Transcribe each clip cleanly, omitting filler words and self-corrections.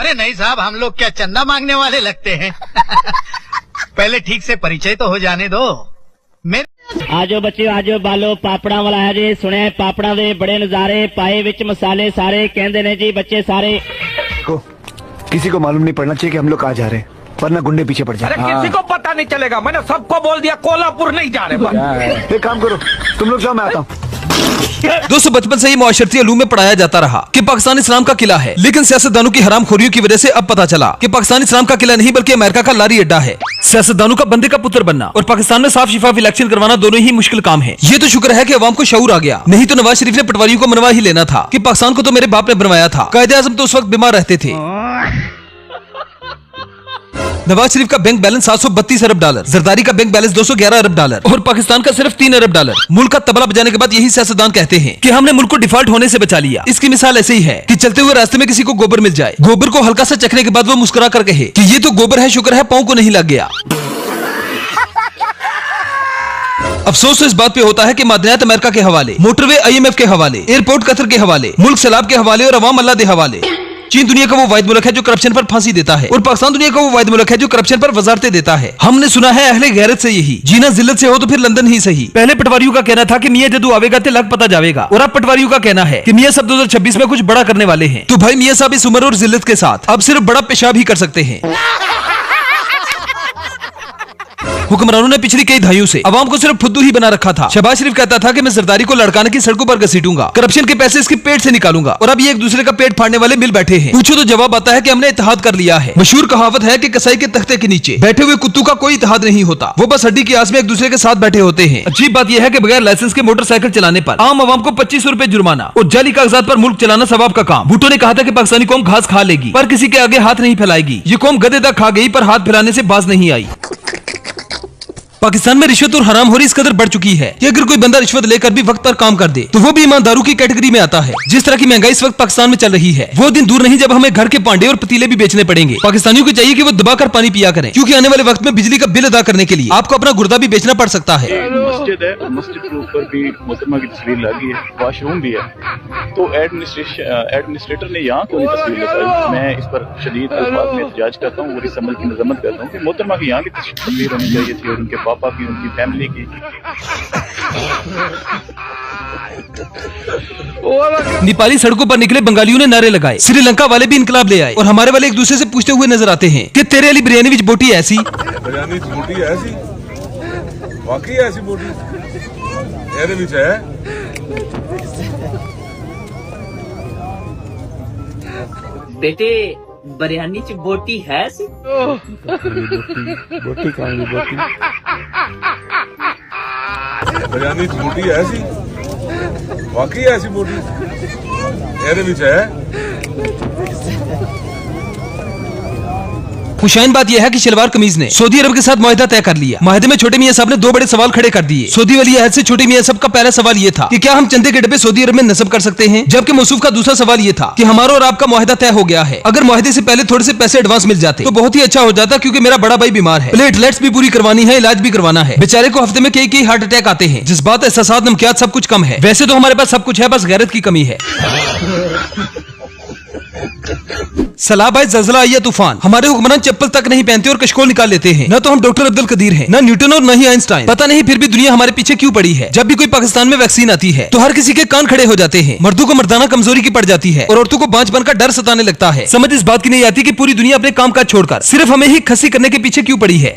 अरे नहीं साहब, हम लोग क्या चंदा मांगने वाले लगते हैं। पहले ठीक से परिचय तो हो जाने दो। आजो बच्चे आजो बालो पापड़ा वाला है जी। सुने पापड़ा दे बड़े नजारे, पाए विच मसाले सारे, कहते ने जी बच्चे सारे। किसी को मालूम नहीं पड़ना चाहिए कि हम लोग कहाँ जा रहे हैं, वरना गुंडे पीछे पड़ जाए। अरे किसी को पता नहीं चलेगा, मैंने सबको बोल दिया कोल्हापुर नहीं जा रहे। एक काम करो, तुम लोग जाओ, मैं आता हूँ। दोस्तों बचपन से ही मुआशरती उलूम में पढ़ाया जाता रहा कि पाकिस्तान इस्लाम का किला है, लेकिन सियासतदानों की हरामखोरियों की वजह से अब पता चला कि पाकिस्तान इस्लाम का किला नहीं बल्कि अमेरिका का लारी अड्डा है। सियासतदानों का बंदे का पुत्र बनना और पाकिस्तान में साफ शिफाफ इलेक्शन करवाना दोनों ही मुश्किल काम है। ये तो शुक्र है कि अवाम को शऊर आ गया, नहीं तो नवाज शरीफ ने पटवारियों को मनवा ही लेना था कि पाकिस्तान को तो मेरे बाप ने बनवाया था। कायदे आजम तो उस वक्त बीमार रहते थे। नवाज शरीफ का बैंक बैलेंस 732 अरब डॉलर, जरदारी का बैंक बैलेंस 211 अरब डॉलर और पाकिस्तान का सिर्फ 3 अरब डॉलर। मुल्क का तबला बजाने के बाद यही सियासतदान कहते हैं कि हमने मुल्क को डिफॉल्ट होने से बचा लिया। इसकी मिसाल ऐसे ही है कि चलते हुए रास्ते में किसी को गोबर मिल जाए, गोबर को हल्का सा चखने के बाद वो मुस्कुरा कर कहे कि ये तो गोबर है, शुक्र है पांव को नहीं लग गया। अफसोस तो इस बात पे होता है कि मादनियात अमेरिका के हवाले, मोटरवे IMF के हवाले, एयरपोर्ट कतर के हवाले, मुल्क सैलाब के हवाले और अवाम अल्लाह दे हवाले। चीन दुनिया का वो वाहिद मुल्क है जो करप्शन पर फांसी देता है और पाकिस्तान दुनिया का वो वाहिद मुल्क है जो करप्शन पर वजारतें देता है। हमने सुना है अहले गैरत से यही जीना जिल्लत से हो तो फिर लंदन ही सही। पहले पटवारियों का कहना था कि मियां जदू आवेगा ते लग पता जावेगा, और अब पटवारियों का कहना है कि मियां सब 2026 में कुछ बड़ा करने वाले हैं। तो भाई मियां साहब इस उम्र और जिल्लत के साथ अब सिर्फ बड़ा पेशाब ही कर सकते हैं। हुक्मरानों ने पिछली कई दहाइयों से अवाम को सिर्फ फुद्दू ही बना रखा था। शहबाज शरीफ कहता था कि मैं जरदारी को लड़काने की सड़कों पर घसीटूंगा, करप्शन के पैसे इसके पेट से निकालूंगा, और अब ये एक दूसरे का पेट फाड़ने वाले मिल बैठे हैं। पूछो तो जवाब आता है कि हमने इत्तेहाद कर लिया है। मशहूर कहावत है कि कसाई के तख्ते के नीचे बैठे हुए कुत्तों का कोई इत्तेहाद नहीं होता, वो बस हड्डी की आस में एक दूसरे के साथ बैठे होते हैं। अजीब बात यह है कि बगैर लाइसेंस के मोटरसाइकिल चलाने पर आम आवाम को 2500 रुपए जुर्माना और जाली कागजात पर मुल्क चलाना सवाब का काम। भुट्टो ने कहा था कि पाकिस्तानी कौम घास खा लेगी पर किसी के आगे हाथ नहीं फैलाएगी। ये कौम गधे तक खा गई पर हाथ फैलाने से बाज नहीं आई। पाकिस्तान में रिश्वत और हरामखोरी इस कदर बढ़ चुकी है कि अगर कोई बंदा रिश्वत लेकर भी वक्त पर काम कर दे तो वो भी ईमानदारों की कैटेगरी में आता है। जिस तरह की महंगाई इस वक्त पाकिस्तान में चल रही है, वो दिन दूर नहीं जब हमें घर के पांडे और पतीले भी बेचने पड़ेंगे। पाकिस्तानियों को चाहिए कि वो दबाकर पानी पिया करें, क्योंकि आने वाले वक्त में बिजली का बिल अदा करने के लिए आपको अपना गुर्दा भी बेचना पड़ सकता है। मस्जिद है, मस्जिद के ऊपर भी मोहतरमा की तस्वीर लगी है, वॉशरूम भी है, तो एडमिनिस्ट्रेटर ने यहाँ कोई तस्वीर लगाई। मैं इस पर शदीद अल्फाज में एहतजाज करता हूँ और इस अमल की मजम्मत करता हूँ कि मोहतरमा की यहाँ की तस्वीर होनी चाहिए थी और उनके पापा की, उनकी फैमिली की। नेपाली सड़कों पर निकले बंगालियों ने नारे लगाए, श्रीलंका वाले भी इनकलाब ले आए और हमारे वाले एक दूसरे से पूछते हुए नजर आते हैं कि तेरे वाली बिरयानी विच बोटी ऐसी, बिरयानी बोटी ऐसी, वाकई ऐसी बोटी ਇਹਦੇ ਵਿੱਚ है। बेटे बिरयानी च बोटी है सी? बोटी कहाँ की बोटी? बिरयानी च बोटी ऐसी, वाकई ऐसी बोटी ਇਹਦੇ ਵਿੱਚ है। खुशाइन बात यह है कि शलवार कमीज ने सऊदी अरब के साथ मुआहदा तय कर लिया। मुआहदे में छोटे मियां साहब ने दो बड़े सवाल खड़े कर दिए। सऊदी वली अहद से छोटे मियां साहब का पहला सवाल ये था कि क्या हम चंदे के डब्बे सऊदी अरब में नस्ब कर सकते हैं, जबकि मौसूफ का दूसरा सवाल ये था कि हमारा और आपका मुआहदा तय हो गया है, अगर मुआहदे से पहले थोड़े से पैसे एडवांस मिल जाते तो बहुत ही अच्छा हो जाता, क्योंकि मेरा बड़ा भाई बीमार है, प्लेटलेट्स भी पूरी करवानी है, इलाज भी करवाना है। बेचारे को हफ्ते में कई हार्ट अटैक आते हैं, जज्बात, एहसासात, नमकियात सब कुछ कम है। वैसे तो हमारे पास सब कुछ है, बस गैरत की कमी है। सलाब आए, ज़लज़ला आया, तूफान, हमारे हुक्मरान चप्पल तक नहीं पहनते और कशकोल निकाल लेते हैं। न तो हम डॉक्टर अब्दुल कदीर हैं, न न्यूटन और न ही आइंस्टाइन। पता नहीं फिर भी दुनिया हमारे पीछे क्यों पड़ी है। जब भी कोई पाकिस्तान में वैक्सीन आती है तो हर किसी के कान खड़े हो जाते हैं। मर्दों को मर्दाना कमजोरी की पड़ जाती है और औरतों को बांझपन का डर सताने लगता है। समझ इस बात की नहीं आती कि पूरी दुनिया अपने काम काज छोड़कर सिर्फ हमें ही खस्सी करने के पीछे क्यों पड़ी है।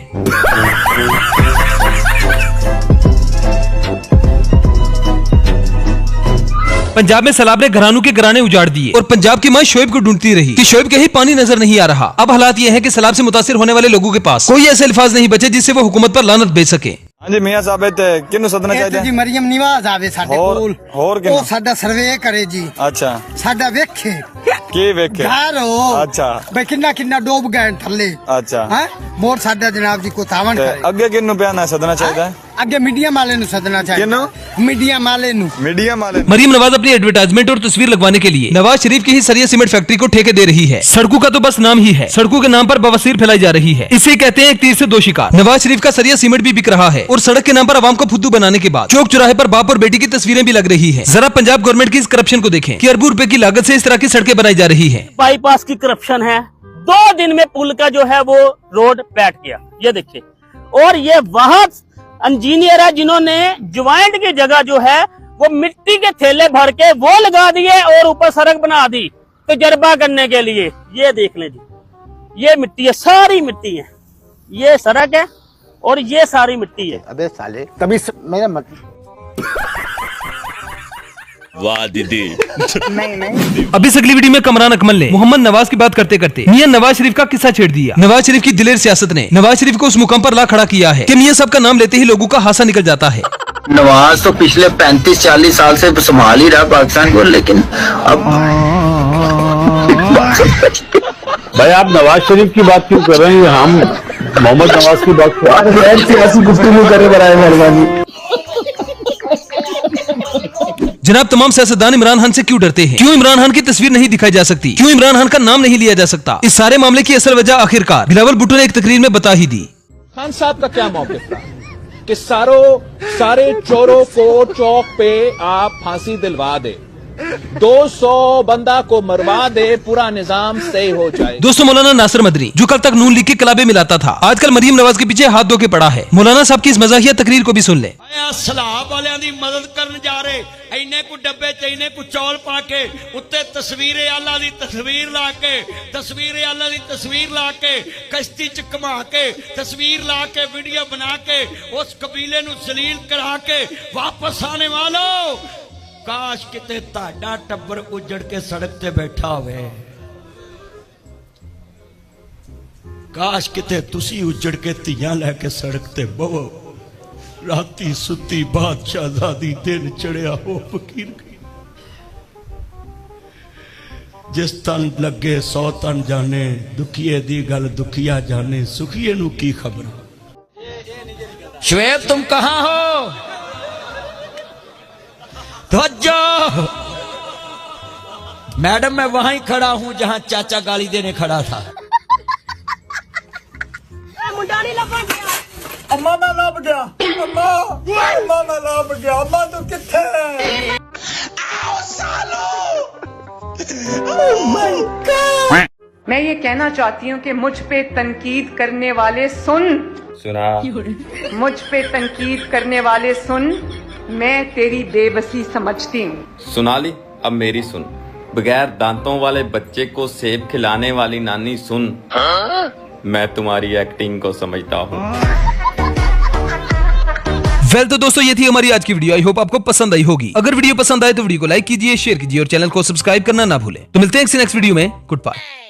पंजाब में सैलाब ने घरानों के घराने उजाड़ दिए और पंजाब की मां शोएब को ढूंढती रही कि शोएब के ही पानी नजर नहीं आ रहा। अब हालात ये हैं कि सैलाब से मुतासिर होने वाले लोगों के पास कोई ऐसे अल्फाज नहीं बचे जिससे वो हुकूमत पर लानत भेज सके। हाँ जी मियां साहब किन्नू सदना चाहिए जी? मरियम निवाज आवे साडे कोल और ओ साडा सर्वे करे जी। अच्छा साडा वेखे की वेखे घर हो। अच्छा बे किन्ना किन्ना डूब गए थल्ले। अच्छा हैं मोर साडा जनाब जी को तावन करे। अगे किन्नू बयान सदना चाहिए? अगे मीडिया वाले नु सदना चाहिए। मीडिया वाले नु। मीडिया वाले। मरियम नवाज अपनी एडवर्टाइजमेंट और तस्वीर लगवाने के लिए नवाज शरीफ की ही सरिया सीमेंट फैक्ट्री को ठेके दे रही है। सड़कों का तो बस नाम ही है, सड़कों के नाम पर बवासीर फैलाई जा रही है। इसे कहते हैं एक तीर से दो शिकार। नवाज शरीफ का सरिया सीमेंट भी बिक रहा है और सड़क के नाम पर आवाम को फुद्दू बनाने के बाद चौक चौराहे पर बाप और बेटी की तस्वीरें भी लग रही है। जरा पंजाब गवर्नमेंट की इस करप्शन को देखें कि अरबों रुपए की लागत से इस तरह की सड़कें बनाई जा रही है। बाईपास की करप्शन है, 2 दिन में पुल का जो है वो रोड बैठ गया। ये देखिए, और ये वहां इंजीनियर है जिन्होंने ज्वाइंट की जगह जो है वो मिट्टी के थैले भर के वो लगा दिए और ऊपर सड़क बना दी तजर्बा करने के लिए। ये देख लें जी, ये मिट्टी है, सारी मिट्टी है, ये सड़क है और ये सारी मिट्टी है। अबे साले तभी मेरा मत वाह दीदी। अभी इस अगली वीडियो में कमरान अकमल ने मोहम्मद नवाज की बात करते करते मियां नवाज शरीफ का किस्सा छेड़ दिया। नवाज शरीफ की दिलेर सियासत ने नवाज शरीफ को उस मुकाम पर ला खड़ा किया है कि मियां साहब का नाम लेते ही लोगों का हासा निकल जाता है। नवाज तो पिछले 35-40 साल से संभाल ही रहा पाकिस्तान को, लेकिन अब भाई आप नवाज शरीफ की बात क्यों कर रहे हैं? हम मोहम्मद नवाज की बात कर रहे हैं। ऐसी गुफ्तगू करे बराए मेहरबानी। जनाब, तमाम सियासतदान इमरान खान से क्यों डरते हैं? क्यों इमरान खान की तस्वीर नहीं दिखाई जा सकती? क्यों इमरान खान का नाम नहीं लिया जा सकता? इस सारे मामले की असल वजह आखिरकार बिलावल भुट्टो ने एक तकरीर में बता ही दी। खान साहब का क्या मौक़िफ़ था कि सारे चोरों को चौक पे आप फांसी दिलवा दे, 200 बंदा को मरवा दे, पूरा निजाम सही हो जाए। दोस्तों, मौलाना नासिर मदनी जो कल तक नून लीग के कलाबे मिलाता था, आजकल मरियम नवाज के पीछे हाथ धो के पड़ा है। मौलाना साहब की इस मजाहिया तकरीर को भी सुन ले। सलाब वालियां दी मदद करने जा रहे, इन्ने को डब्बे च इन्ने को चौल पा के उत्ते तस्वीर अल्लाह दी तस्वीर ला के, तस्वीर अल्लाह दी तस्वीर ला के, कश्ती च घुमा के तस्वीर ला के वीडियो बना के उस कबीले नू जलील करा के वापस आने वालों, काश किते ताड़ा टब्बर उजड़ के सड़क ते बैठा हुए, काश किते तुसी उजड़ के धीयां लैके सड़क ते बवो, राती सुती बादशाहजादी दिन चढ़िया हो फकीर, जिस तन लगे 100 तन जाने, दुखिए दी गल दुखिया जाने, सुखिए नू की खबर। श्वेब तुम कहां हो? तवज्जो मैडम, मैं वहां ही खड़ा हूं जहां चाचा गाली देने खड़ा था। अम्मा मैं लभ गया, अम्मा मैं लभ गया, अम्मा तू किथे है? मैं ये कहना चाहती हूँ कि मुझ पे तनकीद करने वाले सुना, मुझ पे तनकीद करने वाले सुन, मैं तेरी बेबसी समझती हूँ। सुना ली, अब मेरी सुन। बगैर दांतों वाले बच्चे को सेब खिलाने वाली नानी सुन, मैं तुम्हारी एक्टिंग को समझता हूँ। तो दोस्तों, ये थी हमारी आज की वीडियो। आई होप आपको पसंद आई होगी। अगर वीडियो पसंद आए तो वीडियो को लाइक कीजिए, शेयर कीजिए और चैनल को सब्सक्राइब करना ना भूलें। तो मिलते हैं नेक्स्ट वीडियो में। Good bye.